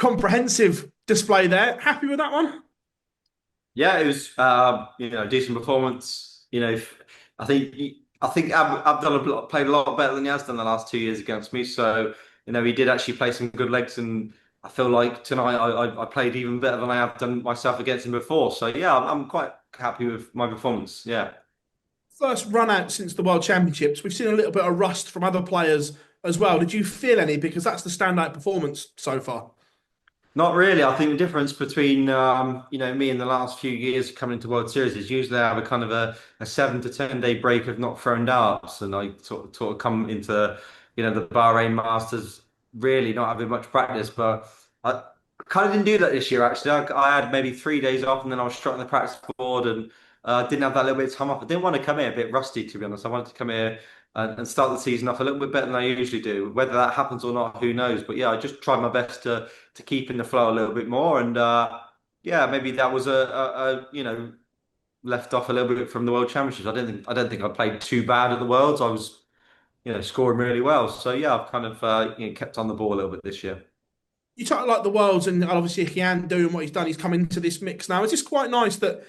comprehensive display there. Happy with that one? Yeah, it was decent performance. I think Abdullah played a lot better than he has done the last 2 years against me. So he did actually play some good legs, and I feel like tonight I played even better than I have done myself against him before. So yeah, I'm quite happy with my performance. Yeah. First run out since the World Championships. We've seen a little bit of rust from other players as well. Did you feel any? Because that's the standout performance so far. Not really. I think the difference between me in the last few years coming into World Series is usually I have a kind of a 7 to 10 day break of not throwing darts, and I sort of come into the Bahrain Masters really not having much practice. But I kind of didn't do that this year actually. I had maybe 3 days off, and then I was straight on the practice board, and didn't have that little bit of time off. I didn't want to come here a bit rusty, to be honest. I wanted to come here and start the season off a little bit better than I usually do. Whether that happens or not, who knows? But yeah, I just tried my best to keep in the flow a little bit more. And yeah, maybe that was a left off a little bit from the World Championships. I don't think I played too bad at the Worlds. I was scoring really well. So yeah, I've kind of kept on the ball a little bit this year. You talk like the worlds, and obviously Gian doing what he's done. He's come into this mix now. It's just quite nice that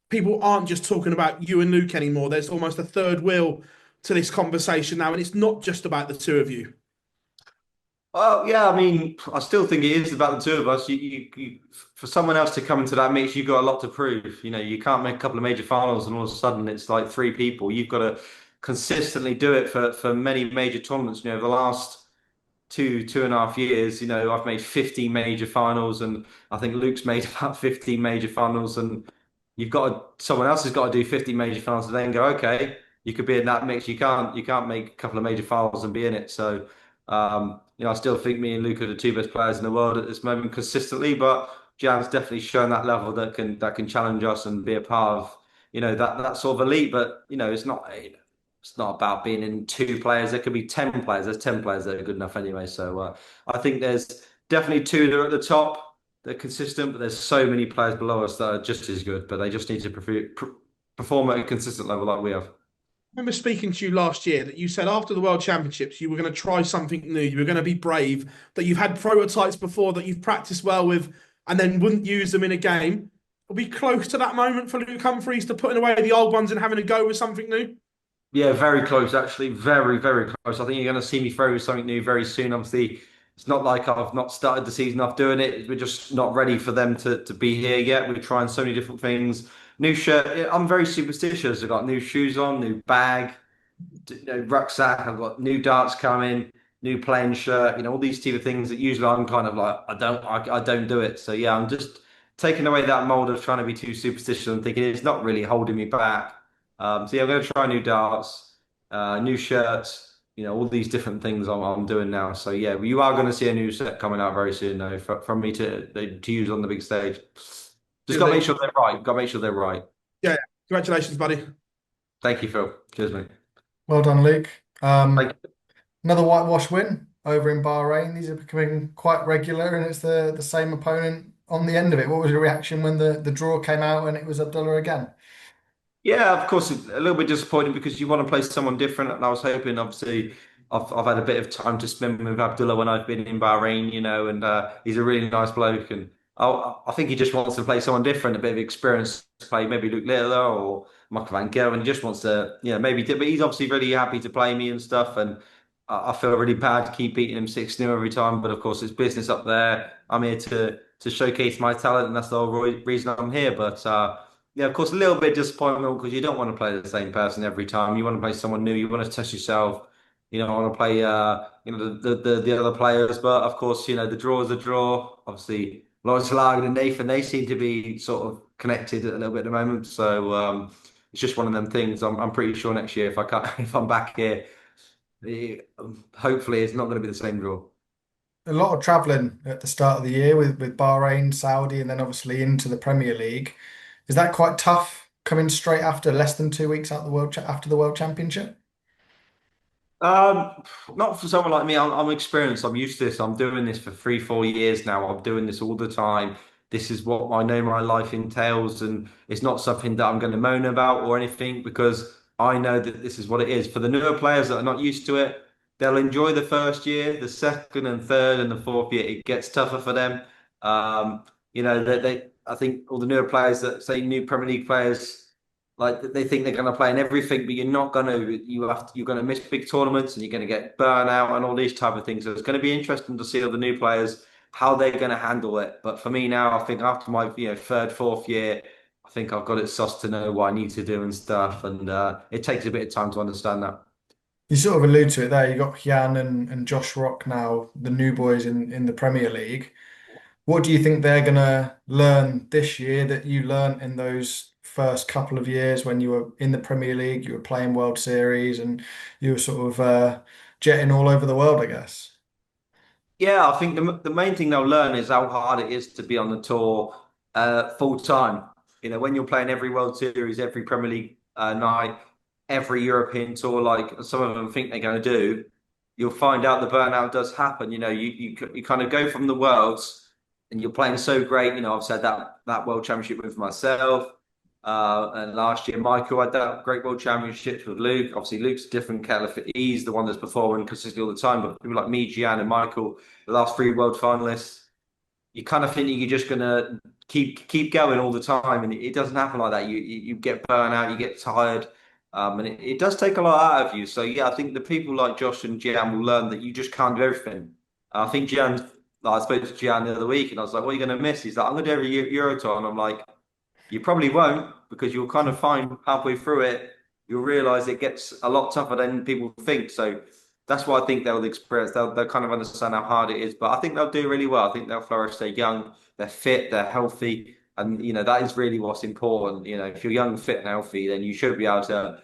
people aren't just talking about you and Luke anymore. There's almost a third wheel to this conversation now, and it's not just about the two of you. Well, yeah, I mean, I still think it is about the two of us. For someone else to come into that mix, you've got a lot to prove. You can't make a couple of major finals and all of a sudden it's like three people. You've got to consistently do it for many major tournaments. The last 2.5 years, I've made 15 major finals, and I think Luke's made about 15 major finals, and someone else has got to do 50 major finals and then go, okay, you could be in that mix. You can't make a couple of major finals and be in it. So I still think me and Luke are the two best players in the world at this moment consistently, but Jan's definitely shown that level that can challenge us and be a part of, that sort of elite. But it's not about being in two players. There could be 10 players. There's 10 players that are good enough anyway. So I think there's definitely two that are at the top. They're consistent, but there's so many players below us that are just as good, but they just need to perform at a consistent level like we have. I remember speaking to you last year that you said after the World Championships you were going to try something new. You were going to be brave. That you've had prototypes before that you've practiced well with, and then wouldn't use them in a game. Are we close to that moment for Luke Humphries to putting away the old ones and having a go with something new? Yeah, very close actually. Very, very close. I think you're going to see me throw something new very soon. Obviously, it's not like I've not started the season off doing it. We're just not ready for them to be here yet. We're trying so many different things. New shirt. Yeah, I'm very superstitious. I've got new shoes on, new bag, rucksack. I've got new darts coming, new playing shirt. All these type of things that usually I'm kind of like I don't do it. So yeah, I'm just taking away that mold of trying to be too superstitious and thinking it's not really holding me back. So yeah, I'm going to try new darts, new shirts. All these different things I'm doing now. So yeah, you are going to see a new set coming out very soon, though, from me to use on the big stage. Just got to make Brilliant. sure they're right. Got to make sure they're right. Yeah, yeah. Congratulations, buddy. Thank you, Phil. Cheers, mate. Well done, Luke. Thank Another whitewash win over in Bahrain. These are becoming quite regular, and it's the same opponent on the end of it. What was your reaction when the draw came out and it was Abdullah again? Yeah, of course, it's a little bit disappointing because you want to play someone different, and I was hoping, obviously, I've had a bit of time to spend with Abdullah when I've been in Bahrain, and he's a really nice bloke, and I think he just wants to play someone different, a bit of experience to play, maybe Luke Littler or Michael Van Gerwen, and he just wants to, maybe, but he's obviously really happy to play me and stuff, and I feel really bad to keep beating him 6-0 every time, but of course, it's business up there. I'm here to showcase my talent, and that's the whole reason I'm here, but. Yeah, of course, a little bit disappointment because you don't want to play the same person every time. You want to play someone new. You want to test yourself. You don't want to play, the other players. But of course, the draw is a draw. Obviously, Lawrence Lager and Nathan, they seem to be sort of connected a little bit at the moment. So it's just one of them things. I'm pretty sure next year, if I can't, if I'm back here, hopefully it's not going to be the same draw. A lot of travelling at the start of the year with Bahrain, Saudi, and then obviously into the Premier League. Is that quite tough coming straight after less than 2 weeks out after the World Championship? Um, Not for someone like me. I'm experienced. I'm used to this. I'm doing this for 3, 4 years now. I'm doing this all the time. This is what I know my life entails, and it's not something that I'm going to moan about or anything because I know that this is what it is. For the newer players that are not used to it, they'll enjoy the first year, the second and third and the fourth year. It gets tougher for them. I think all the newer players that say new Premier League players, like they think they're going to play in everything, but you're not going to. You're going to miss big tournaments, and you're going to get burnout and all these type of things. So it's going to be interesting to see all the new players how they're going to handle it. But for me now, I think after my third, fourth year, I think I've got it sussed to know what I need to do and stuff, and it takes a bit of time to understand that. You sort of allude to it there. You got Gian and Josh Rock now, the new boys in the Premier League. What do you think they're going to learn this year that you learnt in those first couple of years when you were in the Premier League, you were playing World Series, and you were sort of jetting all over the world, I guess? Yeah, I think the main thing they'll learn is how hard it is to be on the tour full time. When you're playing every World Series, every Premier League night, every European tour, like some of them think they're going to do, you'll find out the burnout does happen. You kind of go from the Worlds and you're playing so great. I've said that World Championship with myself. And last year, Michael had that great World Championships with Luke. Obviously, Luke's a different kettle of fish. He's the one that's performing consistently all the time. But people like me, Gian, and Michael, the last three world finalists, you kind of think you're just gonna keep going all the time, and it doesn't happen like that. You get burnt out, you get tired, and it does take a lot out of you. So yeah, I think the people like Josh and Gian will learn that you just can't do everything. I think Gian, like, I spoke to Gian the other week, and I was like, "What are you going to miss?" He's like, "I'm going to do every Euro tour," and I'm like, you probably won't, because you'll kind of find halfway through it, you'll realize it gets a lot tougher than people think. So that's what I think they'll experience. They'll kind of understand how hard it is. But I think they'll do really well. I think they'll flourish. They're young, they're fit, they're healthy. And, that is really what's important. If you're young, fit, and healthy, then you should be able to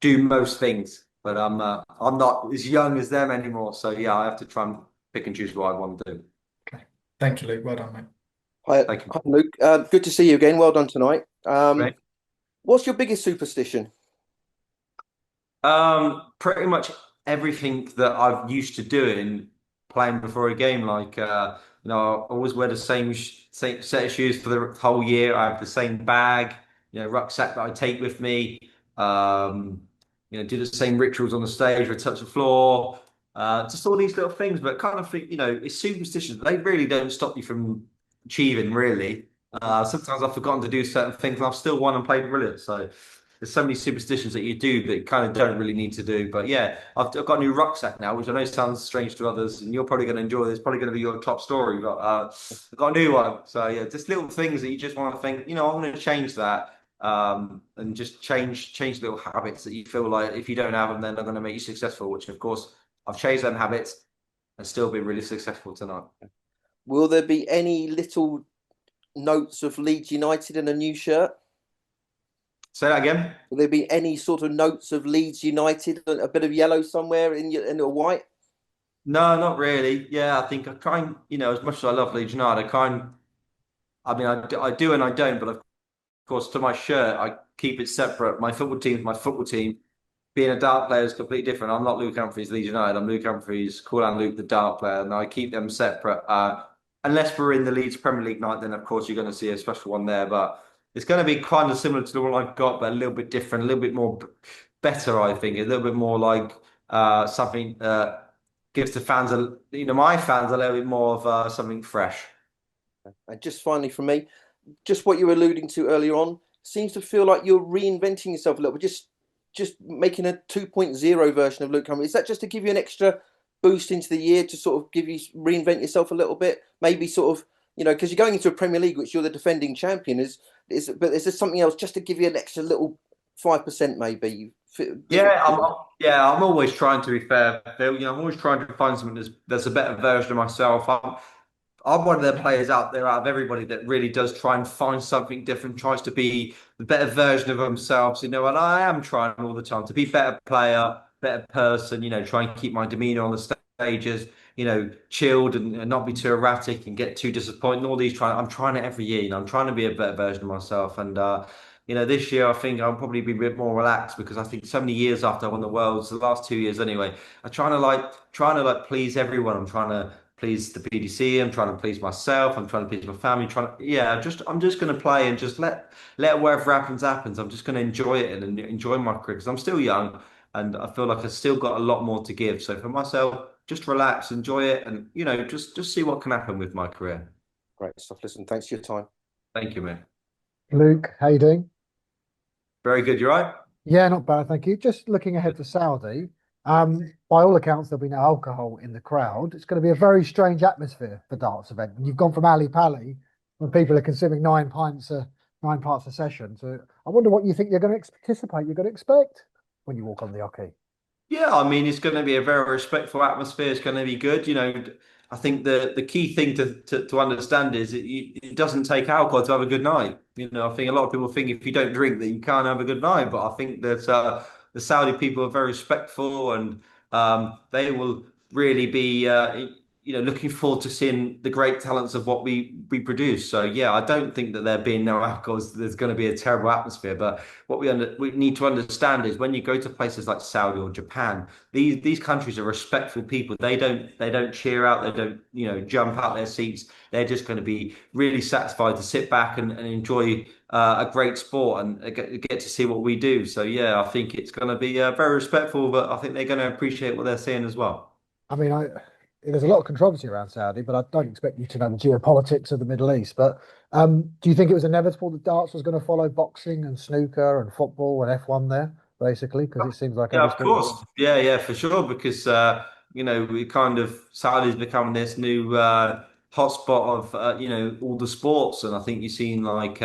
do most things. But I'm not as young as them anymore. So yeah, I have to try and pick and choose what I want to do. Okay. Thank you, Luke. Well done, mate. Hi, Thank you. hi Luke. Good to see you again. Well done tonight. Great. What's your biggest superstition? Pretty much everything that I've used to doing playing before a game. Like, I always wear the same set of shoes for the whole year. I have the same bag, rucksack that I take with me. Do the same rituals on the stage, or touch the floor. Just all these little things, but kind of think, it's superstitions. They really don't stop you from achieving, really. Sometimes I've forgotten to do certain things, and I've still won and played brilliant. So there's so many superstitions that you do that you kind of don't really need to do. But yeah, I've got a new rucksack now, which I know sounds strange to others, and you're probably going to enjoy this. Probably going to be your top story, but I've got a new one. So yeah, just little things that you just want to think, I'm going to change that, and just change little habits that you feel like if you don't have them, then they're going to make you successful. Which of course I've changed them habits and still been really successful tonight. Will there be any little notes of Leeds United in a new shirt? Say that again. Will there be any sort of notes of Leeds United, a bit of yellow somewhere in a white? No, not really. Yeah, I think I kind, as much as I love Leeds United, I do and I don't, but of course, to my shirt, I keep it separate. My football team is my football team. Being a dart player is completely different. I'm not Luke Humphries, Leeds United. I'm Luke Humphries, call and Luke, the dart player, and I keep them separate. Unless we're in the Leeds Premier League night, then of course you're going to see a special one there. But it's going to be kind of similar to the one I've got, but a little bit different, a little bit more better, I think. A little bit more like something gives the fans, my fans, a little bit more of something fresh. And just finally from me, just what you were alluding to earlier on, seems to feel like you're reinventing yourself a little bit, just making a 2.0 version of Luke Humphries. Is that just to give you an extra boost into the year, to sort of reinvent yourself a little bit? Maybe sort of, because you're going into a Premier League, which you're the defending champion, but is there something else just to give you an extra little 5% maybe? I'm always trying to be fair, Phil. I'm always trying to find something that's a better version of myself. I'm one of the players out there, out of everybody, that really does try and find something different, tries to be the better version of themselves, and I am trying all the time to be a better player, better person, try and keep my demeanor on the stages, chilled and not be too erratic and get too disappointed. And all these I'm trying it every year, I'm trying to be a better version of myself. And this year I think I'll probably be a bit more relaxed, because I think so many years after I won the Worlds, the last 2 years anyway, I'm trying to please everyone. I'm trying to please the PDC. I'm trying to please myself. I'm trying to please my family. I'm just going to play and just let whatever happens. I'm just going to enjoy it and enjoy my career, because I'm still young and I feel like I've still got a lot more to give. So for myself, just relax, enjoy it, and just see what can happen with my career. Great stuff. Listen, thanks for your time. Thank you, man. Luke, how you doing? Very good. You right? Yeah, not bad, thank you. Just looking ahead to Saudi. By all accounts, there'll be no alcohol in the crowd. It's going to be a very strange atmosphere for darts event. And you've gone from Ali Pali, when people are consuming 9 pints a session. So I wonder what you think you're going to anticipate. You're going to expect when you walk on the hockey. Yeah, I mean, it's going to be a very respectful atmosphere. It's going to be good. I think the key thing to understand is it doesn't take alcohol to have a good night. I think a lot of people think if you don't drink that you can't have a good night, but I think that the Saudi people are very respectful, and they will really be looking forward to seeing the great talents of what we produce. So yeah, I don't think that there being no alcohol, there's going to be a terrible atmosphere. But what we need to understand is when you go to places like Saudi or Japan, these countries are respectful people. They don't cheer out, they don't jump out their seats. They're just going to be really satisfied to sit back and enjoy a great sport and get to see what we do. So yeah, I think it's going to be very respectful, but I think they're going to appreciate what they're seeing as well. I mean, there's a lot of controversy around Saudi, but I don't expect you to know the geopolitics of the Middle East. But do you think it was inevitable that darts was going to follow boxing and snooker and football and F1 there, basically? Because it seems like Yeah, every of sport- course. Yeah, for sure. Because we kind of Saudi's become this new hotspot of all the sports, and I think you've seen like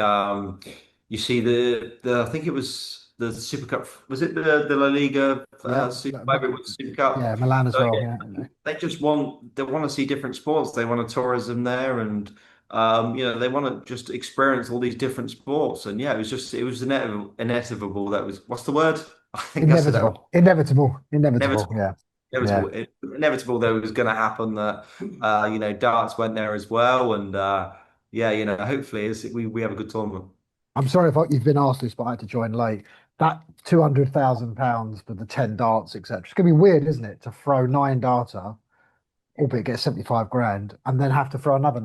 you see the I think it was the Super Cup. Was it the La Liga Yeah, Super? Maybe it was the Super Cup. yeah, Milan as So, well. yeah, Yeah. they want to see different sports. They want a tourism there, and they want to just experience all these different sports. And yeah, it was inevitable. That was what's the word? I think I said that wrong. Inevitable. Inevitable. Yeah. Inevitable that it was going to happen that darts went there as well, and hopefully we have a good tournament. I'm sorry if you've been asked this, but I had to join late. That £200,000 for the 10 darts, etc. It's going to be weird, isn't it, to throw 9 darter, albeit get 75 grand, and then have to throw another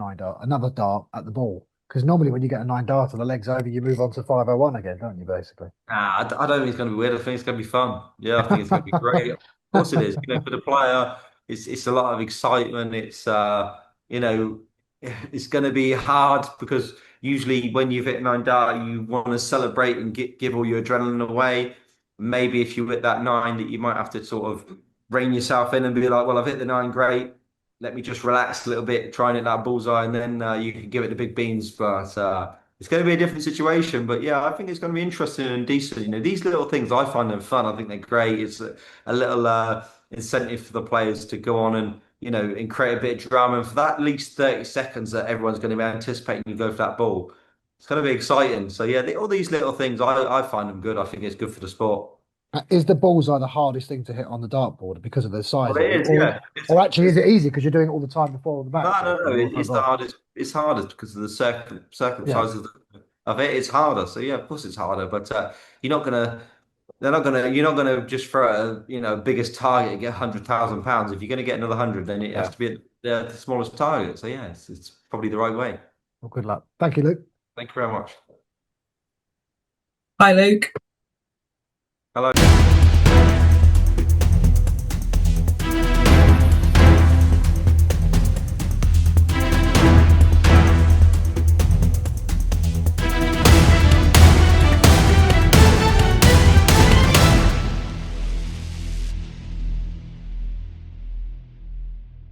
dart at the ball. Because normally when you get a 9 darter, the leg's over, you move on to 501 again, don't you, basically? I don't think it's going to be weird. I think it's going to be fun. Yeah, I think it's going to be great. Of course it is. For the player, it's a lot of excitement. It's going to be hard because usually when you've hit 9 dart, you want to celebrate and give all your adrenaline away. Maybe if you hit that 9, that you might have to sort of rein yourself in and be like, well, I've hit the 9, great. Let me just relax a little bit, try and hit that bullseye, and then you can give it the big beans. But it's going to be a different situation. But yeah, I think it's going to be interesting and decent. These little things, I find them fun. I think they're great. It's a little incentive for the players to go on and create a bit of drama. And for that at least 30 seconds that everyone's going to be anticipating you go for that ball, it's going to be exciting. So yeah, all these little things, I find them good. I think it's good for the sport. Is the bullseye the hardest thing to hit on the dartboard because of the size? Well, it is, yeah. Or actually, is it easy because you're doing it all the time before the match? No. It's the hardest. It's hardest because of the circumstances of it. It's harder. So yeah, of course it's harder. But you're not gonna. You're not gonna just throw a biggest target and get £100,000. If you're gonna get another 100, then it has to be at the smallest target. So yeah, it's probably the right way. Well, good luck. Thank you, Luke. Thank you very much. Hi, Luke. Hello.